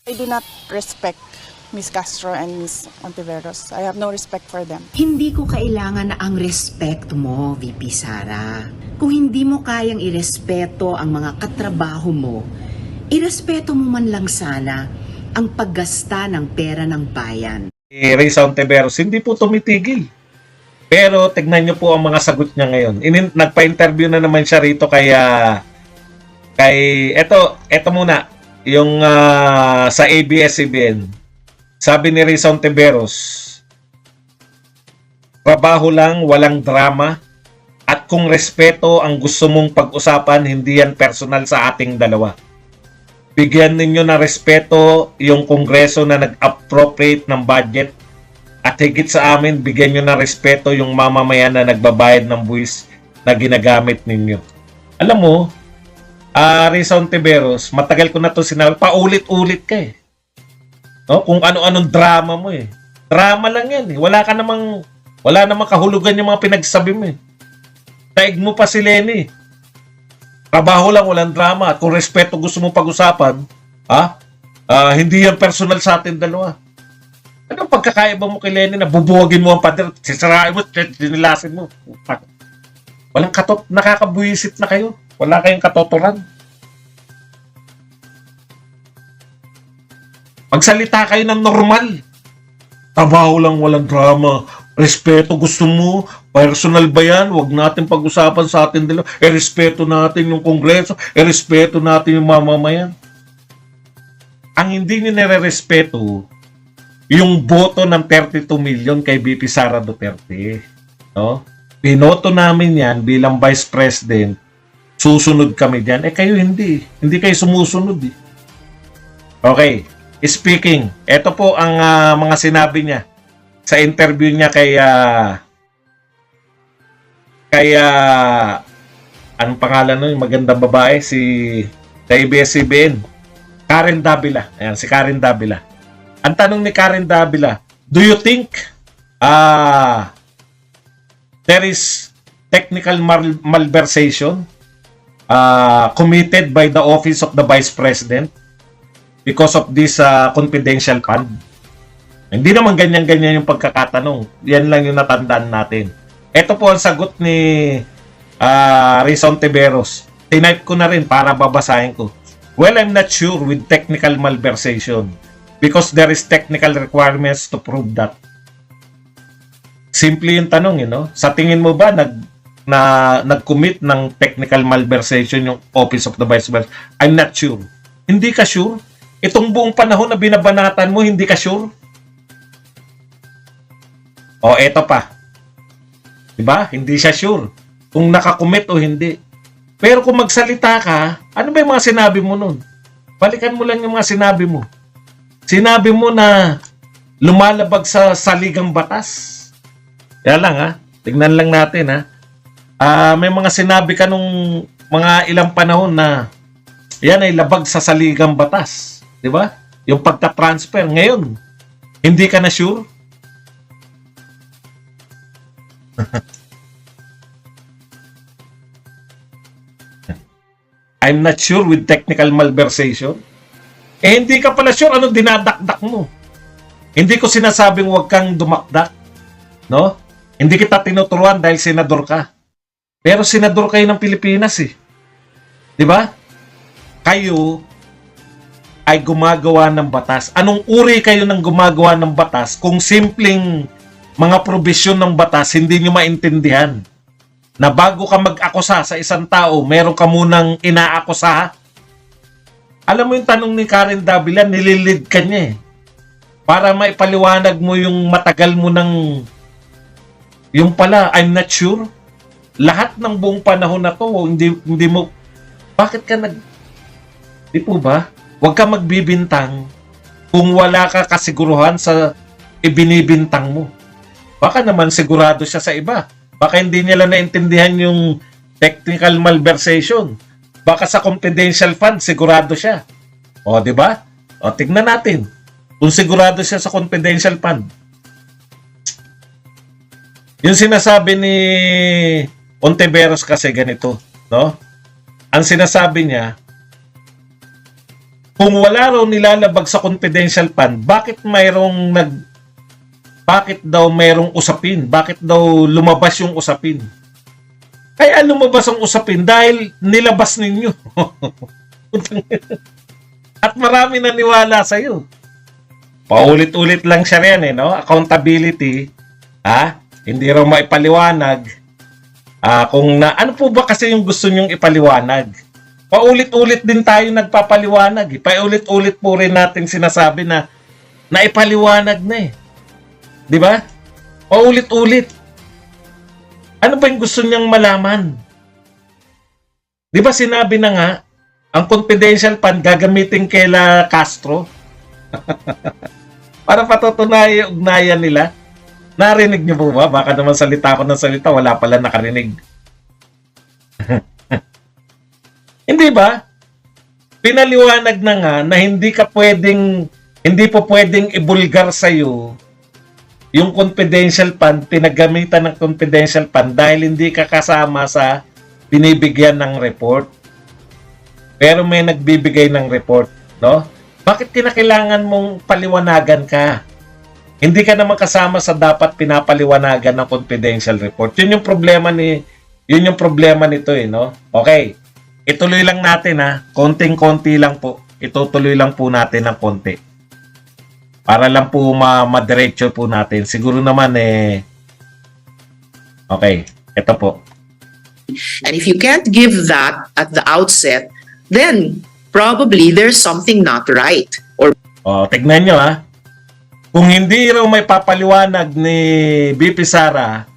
I do not respect Miss Castro and Miss Ontiveros. I have no respect for them. Hindi ko kailangan na ang respeto mo, VP Sara. Kung hindi mo kayang irespeto ang mga katrabaho mo, irespeto mo man lang sana ang paggasta ng pera ng bayan. Risa Ontiveros, hindi po tumitigil. Pero tignan niyo po ang mga sagot niya ngayon. Nagpa-interview na naman siya rito kay eto muna yung sa ABS-CBN. Sabi ni Risa Ontiveros, trabaho lang, walang drama, at kung respeto ang gusto mong pag-usapan, hindi yan personal sa ating dalawa. Bigyan ninyo na respeto yung Kongreso na nag-appropriate ng budget, at higit sa amin, bigyan nyo na respeto yung mamamayan na nagbabayad ng buwis na ginagamit ninyo. Alam mo, Risa Ontiveros, matagal ko na to sinabi, paulit-ulit ka eh. No? Kung ano-anong drama mo eh. Drama lang yan eh. Wala namang kahulugan yung mga pinagsabi mo eh. Taig mo pa si Lenny. Trabaho lang, walang drama. At kung respeto gusto mo pag-usapan, hindi yan personal sa atin dalawa. Anong pagkakaiba mo kay Lenny na bubuwagin mo ang pader, sisirain mo, dinilasin mo? Walang nakakabuisit na kayo. Wala kayong katotoran. Magsalita kayo ng normal. Trabaho lang, walang drama. Respeto gusto mo. Personal ba yan? Huwag natin pag-usapan sa atin dalawa. Respeto natin yung Kongreso. Respeto natin yung mamamayan. Ang hindi nyo nire-respeto, yung boto ng 32 million kay VP Sara Duterte. No? Binoto namin yan bilang Vice President. Susunod kami dyan. Kayo hindi. Hindi kayo sumusunod. Okay. Speaking, ito po ang mga sinabi niya sa interview niya kay anong pangalan nun, magandang babae, si ABS-CBN, Karen Davila. Ayan, si Karen Davila. Ang tanong ni Karen Davila, do you think there is technical malversation committed by the office of the Vice President because of this confidential fund? Hindi naman ganyan-ganyan yung pagkakatanong. Yan lang yung natandaan natin. Ito po ang sagot ni Risa Ontiveros. Tinype ko na rin para babasahin ko. Well, I'm not sure with technical malversation because there is technical requirements to prove that. Simple yung tanong, Sa tingin mo ba nag-commit ng technical malversation yung Office of the Vice President? I'm not sure. Hindi ka sure? Itong buong panahon na binabanatan mo, hindi ka sure? O, eto pa. Diba? Hindi siya sure kung nakakommit o hindi. Pero kung magsalita ka, ano ba yung mga sinabi mo nun? Balikan mo lang yung mga sinabi mo. Sinabi mo na lumalabag sa saligang batas. Kaya lang tignan lang natin may mga sinabi ka nung mga ilang panahon na yan ay labag sa saligang batas. Di ba? Yung pagka-transfer. Ngayon, hindi ka na sure? I'm not sure with technical malversation. Hindi ka pala sure. Anong dinadakdak mo? Hindi ko sinasabing huwag kang dumakdak. No? Hindi kita tinuturuan dahil senador ka. Pero senador kayo ng Pilipinas eh. Di ba? Kayo ay gumagawa ng batas. Anong uri kayo ng gumagawa ng batas kung simpleng mga probisyon ng batas hindi nyo maintindihan? Na bago ka mag-akusa sa isang tao, meron ka munang inaakusa? Alam mo yung tanong ni Karen Davila, nililid ka niya eh. Para maipaliwanag mo yung matagal mo ng yung pala, I'm not sure. Lahat ng buong panahon na to, hindi mo, bakit ka di po ba? Huwag ka magbibintang kung wala ka kasiguruhan sa ibinibintang mo. Baka naman sigurado siya sa iba. Baka hindi nila naintindihan yung technical malversation. Baka sa confidential fund, sigurado siya. O, di ba? O, tignan natin. Kung sigurado siya sa confidential fund. Yung sinasabi ni Ontiveros kasi ganito, no? Ang sinasabi niya, Kung wala raw nilalabag sa confidential fund, bakit daw mayroong usapin? Bakit daw lumabas yung usapin? Kaya lumabas ang usapin dahil nilabas ninyo. At marami naniwala sa'yo. Paulit-ulit lang siya rin, no? Accountability, hindi raw maipaliwanag. Ano po ba kasi yung gusto nyong ipaliwanag? Paulit-ulit din tayo nagpapaliwanag. Paulit-ulit po rin natin sinasabi na naipaliwanag na eh. Di ba? Paulit-ulit. Ano ba yung gusto niyang malaman? Di ba sinabi na nga, ang confidential fund gagamitin kila Castro? Para patutunayan yung ugnayan nila. Narinig niyo po ba? Baka naman salita ako ng salita, wala pala nakarinig. Hindi ba? Pinaliwanag na nga na hindi po pwedeng ibulgar sa'yo yung confidential fund, pinagamitan ng confidential fund dahil hindi ka kasama sa binibigyan ng report. Pero may nagbibigay ng report, no? Bakit kinakailangan mong paliwanagan ka? Hindi ka naman kasama sa dapat pinapaliwanagan ng confidential report. Yun yung problema nito eh, no? Okay. Ituloy lang natin konting-konti lang po. Itutuloy lang po natin ng konti. Para lang po ma-diretso po natin. Siguro naman okay, ito po. And if you can't give that at the outset, then probably there's something not right. Or Tignan nyo Kung hindi raw may papaliwanag ni BP Sara,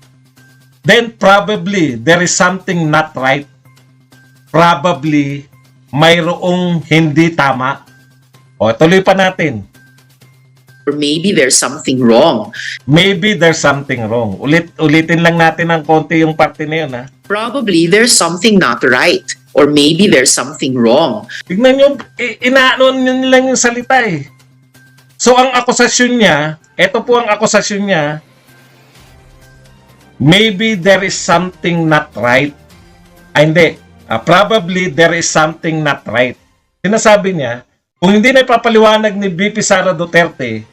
then probably there is something not right. Probably mayroong hindi tama. Tuloy pa natin. or maybe there's something wrong. Maybe there's something wrong. Ulitin lang natin ng konti yung parte na yun, Probably there's something not right. Or maybe there's something wrong. Tignan nyo, inaano nyo lang yung salita So, ang akusasyon niya, ito po ang akusasyon niya, maybe there is something not right. Hindi. Probably there is something not right. Sinasabi niya, kung hindi na ipapaliwanag ni BP Sara Duterte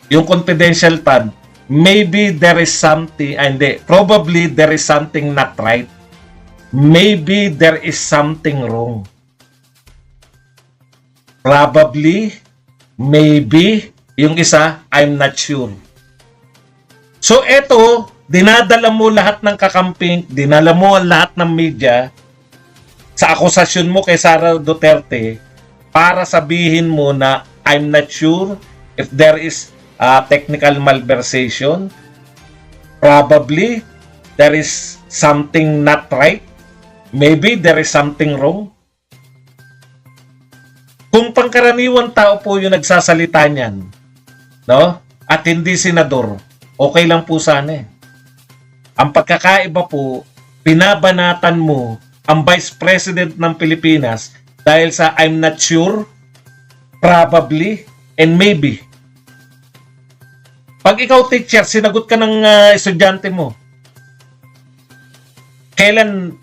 yung confidential fund, maybe there is something, probably there is something not right. Maybe there is something wrong. Probably, maybe, yung isa, I'm not sure. So, eto, dinadala mo lahat ng kakamping, dinala mo lahat ng media sa akusasyon mo kay Sara Duterte para sabihin mo na I'm not sure if there is technical malversation. Probably, there is something not right. Maybe there is something wrong. Kung pangkaraniwang tao po yung nagsasalita niyan, no? At hindi senador, okay lang po sana Ang pagkakaiba po, pinabanatan mo ang Vice President ng Pilipinas dahil sa I'm not sure, probably, and maybe. Pag ikaw teacher, sinagot ka ng estudyante mo, kailan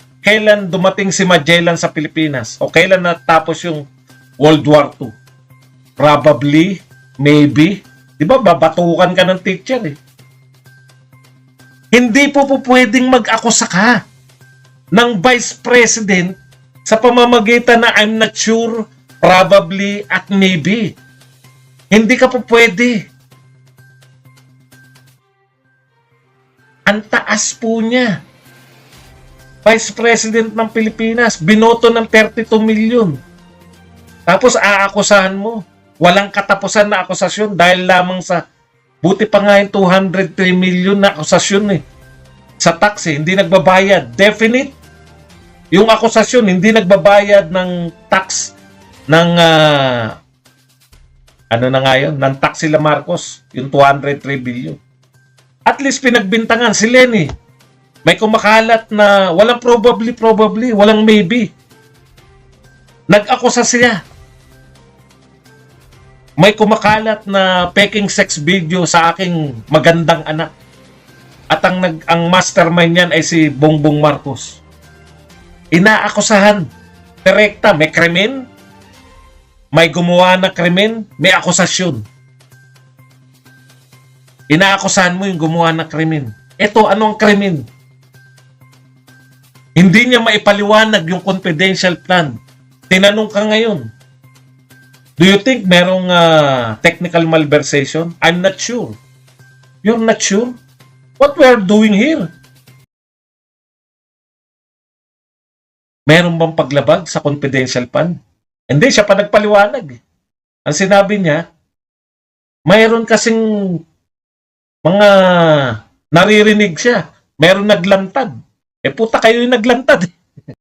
dumating si Magellan sa Pilipinas? O kailan natapos yung World War II? Probably, maybe. Di ba, babatukan ka ng teacher Hindi po pwedeng mag-akusa ka ng Vice President sa pamamagitan na I'm not sure, probably, at maybe. Hindi ka po pwede. Ang taas po niya. Vice President ng Pilipinas, binoto ng 32 million. Tapos aakusahan mo. Walang katapusan na akusasyon dahil lamang sa buti pa nga yung 203 million na akusasyon sa tax hindi nagbabayad. Definite. Yung akusasyon, hindi nagbabayad ng tax ng ng tax sila Marcos, yung 203 billion. At least pinagbintangan si Lenny. May kumakalat na walang probably, walang maybe. Nag-akusa siya. May kumakalat na peking sex video sa aking magandang anak. At ang mastermind niyan ay si Bongbong Marcos. Inaakusahan. Direkta, may krimen. may gumawa na krimen, may akusasyon. Inaakusahan mo yung gumawa ng krimen. Ito, anong krimen? Hindi niya maipaliwanag yung confidential plan. Tinanong ka ngayon, do you think merong technical malversation? I'm not sure. You're not sure? What we're doing here? Meron bang paglabag sa confidential plan? Hindi, siya pa nagpaliwanag. Ang sinabi niya, mayroon kasing mga naririnig siya. Meron naglantad. Eh puta, kayo yung naglantad.